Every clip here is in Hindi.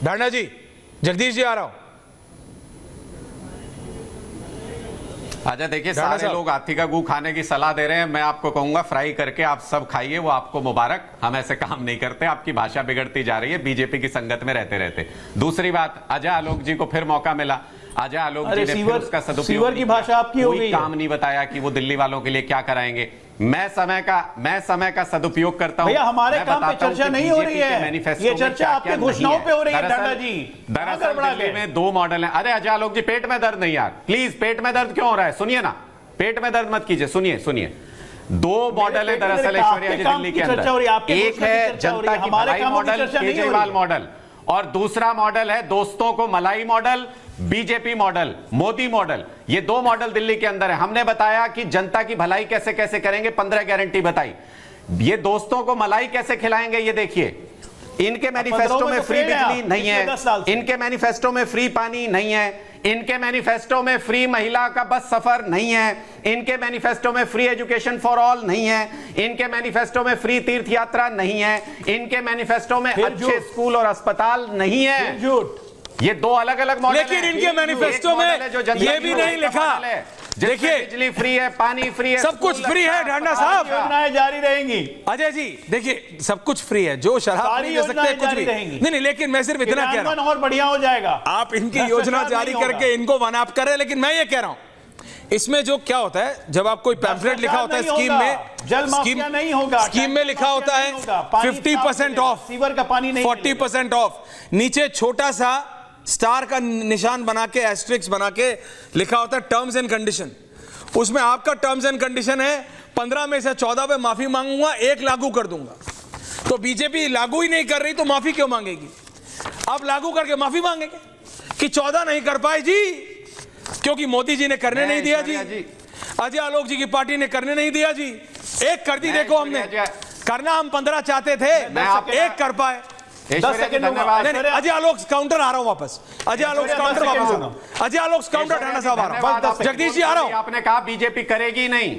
ढांडा जी, जगदीश जी आ रहा हूं। अच्छा देखिए, सारे लोग हाथी का गू खाने की सलाह दे रहे हैं। मैं आपको कहूंगा फ्राई करके आप सब खाइए, वो आपको मुबारक। हम ऐसे काम नहीं करते। आपकी भाषा बिगड़ती जा रही है बीजेपी की संगत में रहते रहते। दूसरी बात, अजय आलोक जी को फिर मौका मिला। अजय आलोक जी ने फिर उसका सदुपयोग की भाषा आपकी हो गई, काम नहीं बताया कि वो दिल्ली वालों के लिए क्या कराएंगे। मैं समय का सदुपयोग करता हूं। भैया हमारे काम पे चर्चा नहीं हो रही है, ये चर्चा आपके घोषणाओं पे हो रही है ढांडा जी। दरअसल दिल्ली में 2 मॉडल हैं। अरे अजय आलोक जी, पेट में दर्द नहीं यार, प्लीज। पेट में दर्द क्यों हो रहा है? सुनिए ना, पेट में दर्द मत कीजिए, सुनिए। 2 मॉडल है दरअसल ऐश्वर्या जी दिल्ली के अंदर। एक है जनता की भलाई मॉडल, केजरीवाल मॉडल, और दूसरा मॉडल है दोस्तों को मलाई model, BJP model, Modi model. ये 2 मॉडल दिल्ली के अंदर है। हमने बताया कि जनता की भलाई कैसे कैसे करेंगे, 15 गारंटी बताई। ये दोस्तों को मलाई कैसे खिलाएंगे, ये देखिए। इनके मैनिफेस्टो में फ्री बिजली नहीं है, इनके मैनिफेस्टो में फ्री पानी नहीं है, इनके मैनिफेस्टो में फ्री महिला का बस सफर नहीं है, इनके मैनिफेस्टो में फ्री एजुकेशन फॉर ऑल नहीं है, इनके मैनिफेस्टो में फ्री तीर्थ यात्रा नहीं है, इनके मैनिफेस्टो में अच्छे स्कूल और अस्पताल नहीं है। ये 2 अलग अलग मॉडल हैं। लेकिन इनके मैनिफेस्टो में ये भी नहीं लिखा, देखिए बिजली फ्री है, पानी फ्री है, सब कुछ फ्री है ढांडा साहब, योजनाएं जारी रहेंगी। अजय जी देखिए, सब कुछ फ्री है, जो शराब नहीं दे सकते कुछ भी नहीं, लेकिन मैं सिर्फ इतना कह रहा हूं, और बढ़िया हो जाएगा। आप इनकी योजना जारी करके इनको वन अप कर रहे हैं, लेकिन मैं ये कह रहा हूं, इसमें जो क्या होता है, जब आप कोई पैम्फलेट लिखा होता है स्कीम में, जल माफिया नहीं होगा, स्कीम में लिखा होता है 50% ऑफ, सीवर का पानी नहीं, 40% ऑफ, नीचे छोटा सा स्टार का निशान बना के, एस्ट्रिक्स बना के लिखा होता है टर्म्स एंड कंडीशन। उसमें आपका टर्म्स एंड कंडीशन है 15 में से 14 पे माफी मांगूंगा, 1 लागू कर दूंगा। तो बीजेपी लागू ही नहीं कर रही तो माफी क्यों मांगेगी? आप लागू करके माफी मांगेंगे कि 14 नहीं कर पाए जी, क्योंकि मोदी जी ने करने नहीं दिया जी, अजय आलोक जी की पार्टी ने करने नहीं दिया जी। 1 कर दी, देखो हमने करना, हम 15 चाहते थे, 1 कर पाए। 10 सेकंड धन्यवाद। अजय आलोक काउंटर आ रहा हूं वापस, अजय आलोक काउंटर वापस आ रहा हूं, अजय आलोक काउंटर ढांडा साहब आ रहा हूं, जगदीश जी आ रहा हूं। आपने कहा बीजेपी करेगी नहीं,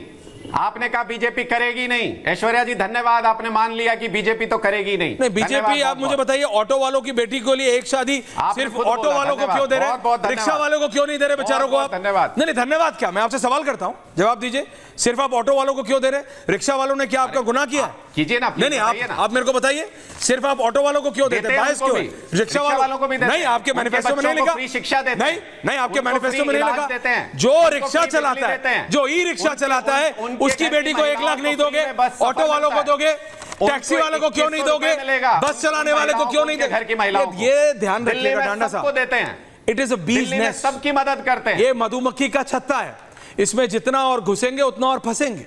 आपने कहा बीजेपी करेगी नहीं। ऐश्वर्या जी धन्यवाद, आपने मान लिया कि बीजेपी तो करेगी नहीं। बीजेपी, आप मुझे बताइए, ऑटो वालों की बेटी के लिए एक शादी सिर्फ ऑटो वालों को क्यों दे रहे, रिक्शा वालों को क्यों नहीं दे रहे बेचारों को आप? धन्यवाद। नहीं धन्यवाद क्या, मैं आपसे सवाल करता हूं, जवाब दीजिए। सिर्फ आप ऑटो वालों को क्यों दे रहे, रिक्शा वालों ने क्या आपका गुनाह किया? कीजिए ना, नहीं आप मेरे को बताइए, सिर्फ आप ऑटो वालों को क्यों देते हैं? बायस क्यों? रिक्शा वालों को भी नहीं, आपके मैनिफेस्टो में नहीं लिखा, फ्री शिक्षा देते हैं। नहीं आपके मैनिफेस्टो में नहीं लिखा। जो रिक्शा चलाता है, जो ई रिक्शा चलाता है, उसकी बेटी को 1 लाख नहीं दोगे, ऑटो वालों को दोगे, टैक्सी वालों को क्यों नहीं दोगे, बस चलाने वाले को क्यों नहीं दोगे? घर की महिलाओं, ये ध्यान रखिएगा ढांडा साहब, देते हैं। इट इज अ बीज नेस्ट, सबकी मदद करते हैं। ये मधुमक्खी का छत्ता है, इसमें जितना और घुसेंगे उतना और फंसेंगे।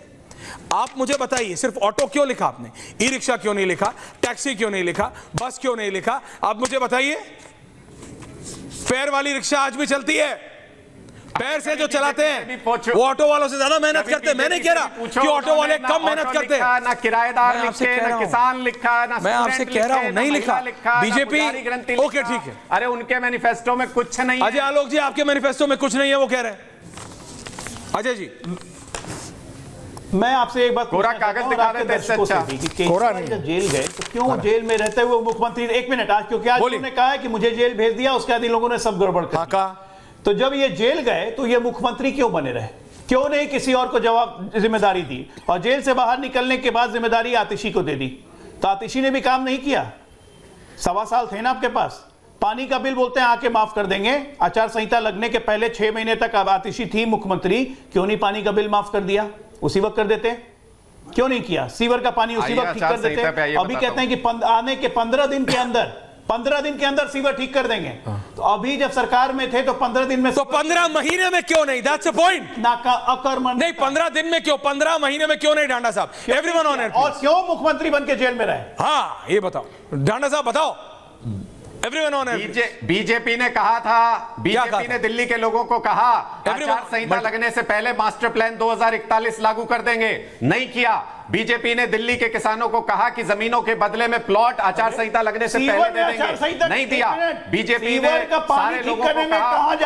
आप मुझे बताइए, सिर्फ ऑटो क्यों लिखा आपने, ई रिक्शा क्यों नहीं लिखा, टैक्सी क्यों नहीं लिखा, बस क्यों नहीं लिखा? आप मुझे बताइए। पैर वाली रिक्शा आज भी चलती है, पैर से जो चलाते हैं वो ऑटो वालों से ज्यादा मेहनत करते हैं। मैं नहीं कह रहा कि ऑटो वाले कम मेहनत करते हैं, ना किराएदार लिखे, ना किसान लिखा, ना मैं आपसे कह रहा हूं नहीं लिखा। बीजेपी ओके ठीक है, अरे उनके मैनिफेस्टो में कुछ नहीं। अजय आलोक जी, आपके मैनिफेस्टो में कुछ नहीं है, वो कह रहे हैं। अजय जी, मैं आपसे एक बात, कोरा कागज दिखा देते हैं, अच्छा कोरा नहीं, जब जेल गए तो क्यों जेल में रहते हुए मुख्यमंत्री, 1 मिनट, आज क्योंकि आज उन्होंने कहा है कि मुझे जेल भेज दिया, उसके बाद इन लोगों ने सब गड़बड़ कर दिया। तो जब ये जेल गए तो ये मुख्यमंत्री क्यों बने रहे, क्यों नहीं किसी और को जिम्मेदारी दी? और जेल से बाहर निकलने के बाद जिम्मेदारी आतिशी को दे दी, तो आतिशी ने भी काम नहीं किया। 1.25 साल थे ना आपके पास। पानी का बिल बोलते हैं आके माफ कर देंगे, आचार संहिता लगने के पहले 6 महीने तक आतिशी थी मुख्यमंत्री, क्यों नहीं पानी का बिल माफ कर दिया? उसी वक्त कर देते, क्यों नहीं किया? सीवर का पानी उसी वक्त ठीक कर देते। अभी कहते हैं कि आने के 15 दिन के अंदर, 15 दिन के अंदर सीवर ठीक कर देंगे। तो अभी जब सरकार में थे तो 15 दिन में, तो 15 महीने में क्यों नहीं? That's a point. अकर्मण नहीं, 15 दिन में क्यों, 15 महीने में क्यों नहीं ढांडा साहब? Everyone on air. और क्यों मुख्यमंत्री बन के जेल में रहे? हाँ ये बताओ ढांडा साहब, बताओ। Everyone on air. बीजेपी ने कहा था, बीजेपी ने दिल्ली के लोगों को कहा आचार संहिता लगने से पहले मास्टर प्लान 2041 लागू कर देंगे, नहीं किया। बीजेपी ने दिल्ली के किसानों को कहा कि जमीनों के बदले में प्लॉट आचार संहिता लगने से पहले दे देंगे, नहीं दिया। बीजेपी ने सारे लोगों को कहा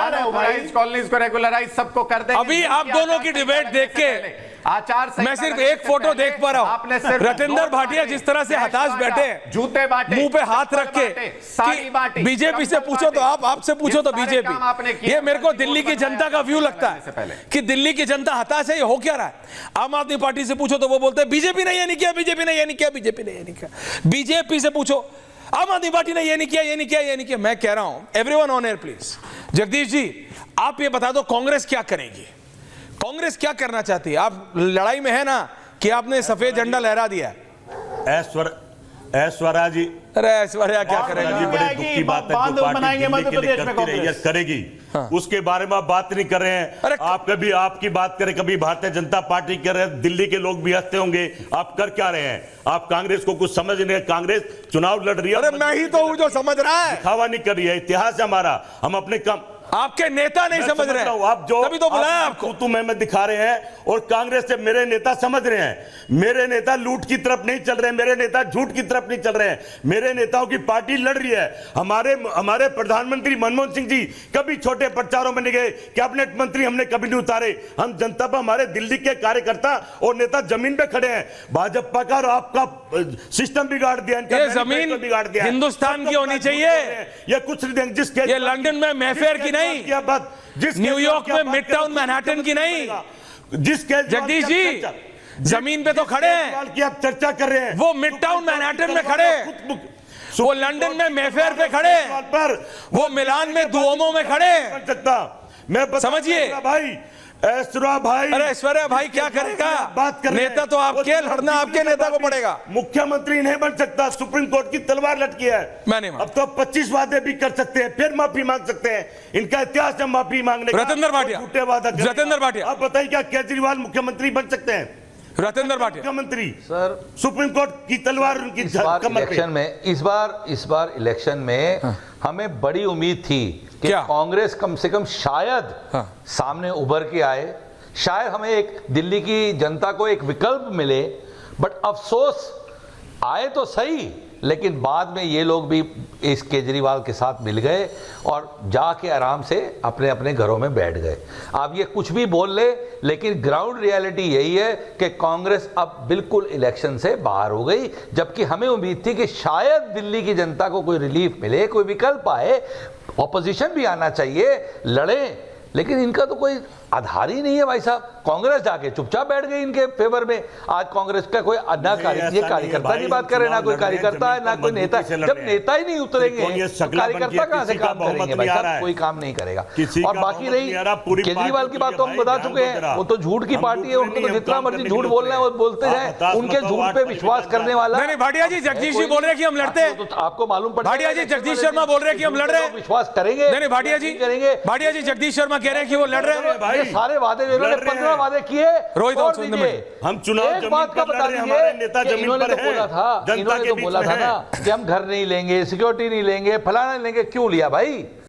कॉलोनीज को रेगुलराइज सबको कर देंगे। अभी आप दोनों की डिबेट देख के आचार मैं सिर्फ एक फोटो देख पा रहा हूं, रतिंदर भाटिया जिस तरह से हताश बैठे, जूते बांटे, मुंह पे हाथ रख के, बीजेपी से पूछो तो आपसे पूछो तो बीजेपी। ये मेरे को दिल्ली की जनता का व्यू लगता है कि दिल्ली की जनता हताश है, ये हो क्या रहा है। आम आदमी पार्टी से पूछो तो वो बोलते हैं बीजेपी ने ये नहीं किया, बीजेपी ने ये नहीं किया, बीजेपी ने ये नहीं किया। बीजेपी से पूछो, आम आदमी पार्टी ने ये नहीं किया, ये नहीं किया, ये नहीं किया। मैं कह रहा हूं, everyone on air please. Jagdish ji, आप ये बता दो कांग्रेस क्या करेगी, कांग्रेस क्या करना चाहती है? आप लड़ाई में है ना कि आपने सफेद झंडा लहरा दिया है। ऐश्वर्या जी, अरे ऐश्वर्या क्या करेगी? जी बड़ी दुख की बात है, जो पार्टी दिल्ली के लिए करती रही है करेगी, उसके बारे में आप बात नहीं कर रहे हैं। आप कभी आपकी बात करें, कभी भारतीय जनता पार्टी कर रहे हैं, दिल्ली के लोग भी हंसते होंगे। आप कर क्या रहे हैं? आप कांग्रेस को कुछ समझ नहीं रहे। कांग्रेस चुनाव लड़ रही है, अरे मैं ही तो हूं जो समझ रहा है। दिखावा नहीं कर रही है, इतिहास है हमारा। हम अपने काम, आपके नेता नहीं समझ रहे हैं, आप जो तभी तो बुलाया आपको। तू मैं दिखा रहे हैं और कांग्रेस से मेरे नेता समझ रहे हैं। मेरे नेता लूट की तरफ नहीं चल रहे हैं, मेरे नेता झूठ की तरफ नहीं चल रहे हैं। मेरे नेताओं की पार्टी लड़ रही है। हमारे प्रधानमंत्री मनमोहन सिंह जी कभी छोटे प्रचारों में नहीं गए, कैबिनेट मंत्री हमने कभी नहीं उतारे। हम जनता पर, हमारे दिल्ली के कार्यकर्ता और नेता जमीन पे खड़े हैं। भाजपा का और आपका सिस्टम बिगाड़ दिया, ये जमीन बिगाड़ दिया, हिंदुस्तान की होनी चाहिए। ये कुछ नहीं, जिसके ये लंदन में मैफेयर की नहीं, न्यूयॉर्क में मिड टाउन मैनहट्टन की नहीं। जिसके जगदीश जी जमीन पे तो खड़े हैं, की आप चर्चा कर रहे हैं, वो मिड टाउन मैनहट्टन में खड़े, वो लंदन में मैफेयर पे खड़े, वो मिलान में दुओमो में खड़े। मैं समझिए भाई, ऐश्वर्या भाई, अरे ऐश्वर्या भाई क्या करेगा? बात कर नेता तो आपके, लड़ना आपके नेता को पड़ेगा। मुख्यमंत्री नहीं बन सकता, सुप्रीम कोर्ट की तलवार लटकी है। मैं नहीं अब तो 25 वादे भी कर सकते हैं, फिर माफी मांग सकते हैं। इनका इतिहास है माफी मांगने का। रतिंदर भाटिया, झूठे वादा, रतिंदर भाटिया, आप बताइए क्या केजरीवाल मुख्यमंत्री बन सकते हैं? रतिंदर भाटिया मुख्यमंत्री, सर सुप्रीम कोर्ट की तलवार उनकी इलेक्शन में, इस बार इलेक्शन में हमें बड़ी उम्मीद थी कि कांग्रेस कम से कम शायद सामने उभर के आए, शायद हमें एक दिल्ली की जनता को एक विकल्प मिले। बट अफसोस, आए तो सही, लेकिन बाद में ये लोग भी इस केजरीवाल के साथ मिल गए और जाके आराम से अपने अपने घरों में बैठ गए। आप ये कुछ भी बोल ले, लेकिन ग्राउंड रियलिटी यही है कि कांग्रेस अब बिल्कुल इलेक्शन से बाहर हो गई। जबकि हमें उम्मीद थी कि शायद दिल्ली की जनता को कोई रिलीफ मिले, कोई विकल्प आए, ऑपोजिशन भी आना चाहिए, लड़े, लेकिन इनका तो कोई आधार ही नहीं है भाई साहब। कांग्रेस जाके चुपचाप बैठ गई इनके फेवर में। आज कांग्रेस का कोई कार्यकर्ता की बात करे, ना कोई कार्यकर्ता है, ना कोई नेता। जब नेता ही नहीं उतरेंगे तो कार्यकर्ता कहां से काम करेंगे भाई साहब? कोई काम नहीं करेगा। और बाकी रही केजरीवाल की बात, तो हम बता चुके हैं, वो तो झूठ की पार्टी है, उनको तो जितना मर्जी झूठ बोलना है वो बोलते हैं। उनके झूठ पे विश्वास करने वाला नहीं। भाटिया जी, जगदीश जी बोल रहे हैं कि हम लड़ते हैं, तो आपको मालूम पड़ेगा। भाटिया जी, जगदीश शर्मा बोल रहे हैं कि हम लड़ रहे हैं, विश्वास करेंगे? नहीं भाटिया जी करेंगे। भाटिया जी, जगदीश शर्मा कह रहे हैं कि वो लड़ रहे हैं। सारे वादे, इन्होंने 15 वादे किए। रोहित, हम चुनाव एक बात का बता दीजिए, हमारे नेता जमीन पर हैं, इन्होंने तो बोला था ना कि हम घर नहीं लेंगे, सिक्योरिटी नहीं लेंगे, फलाना नहीं लेंगे। क्यों लिया भाई?